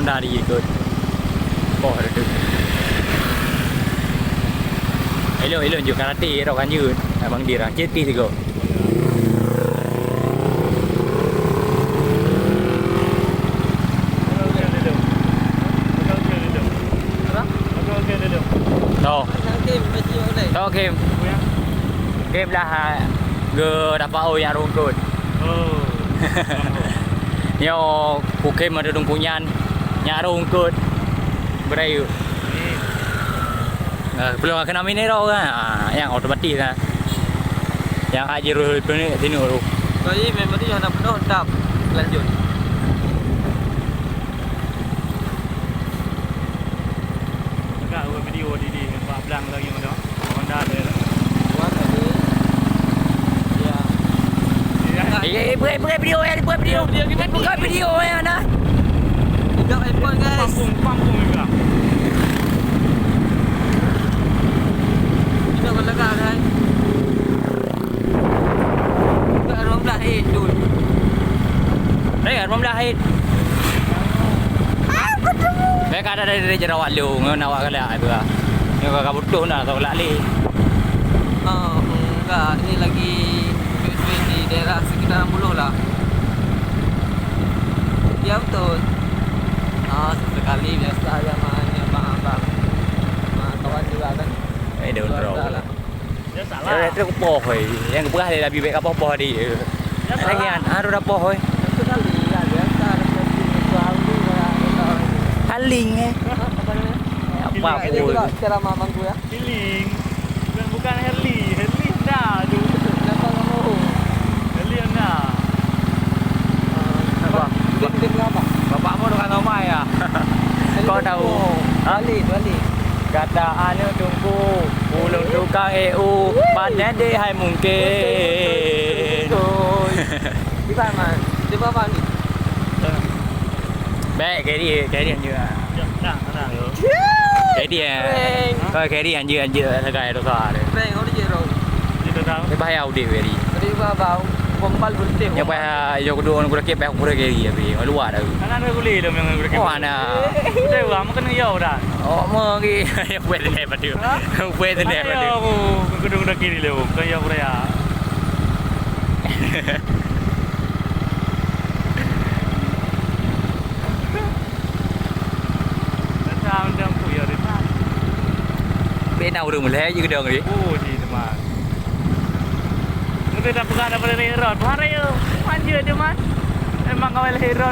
Honda đi cơ bỏ được ấy là nhiều karate đâu cả như bằng đi rằng chết đi thì cơ đâu đâu game là gờ đập vào nhà luôn rồi nhiều cuộc game mà được punya nhà luôn rồi bên đây belum kena ini đâu yang otomatis yang aja ini dulu jadi memang dia hendak penuh hendak lanjut agak video di Pak Blang lagi mana Honda ada buat video ya nah tidak iPhone guys panggung juga kita berlega kan ke rumah lahir dulu đấy ở rumah lahir mereka ada dari Jerawat lu nawak kali bữa nhưng mà butuh nak tahu lali oh enggak ini lagi di daerah sekitar 60 lah ya betul sekali biasa sama abang kawan juga kan đều rồi dia salah itu poh yang bukan ada lebih baik apa poh di lagi ada dah poh sekali ya biasa haling apa pun cara mamangku ya healing bukan Harley dah tu kenapa nggak mau Harley dah tim apa bapakmu tukang ngomai ya kau tahu Bali kata anu tunggu pulang tukang EU panen deh hai mungkin di mana di bawah ni baik cái đi như dah cái đi coi cái đi như là cái đó sao đấy Bang kau di jero di dalam cái bahaya udah very di bawah Bombal bunting yang bahaya yo kedua aku dah kepek aku dah kiri tapi luar dah kanan aku lihat yang mereka oh ana saya kamu kan jauh dah oh mau lagi quên tên đẹp mà được quên tên đẹp mà được aku gedung dah kiri lewat kan ya Korea sao đang phụ giờ đến mai bên nào đường mình lé như cái đường này di teman kita dah pegang pada hero hari manjur teman emang kau hero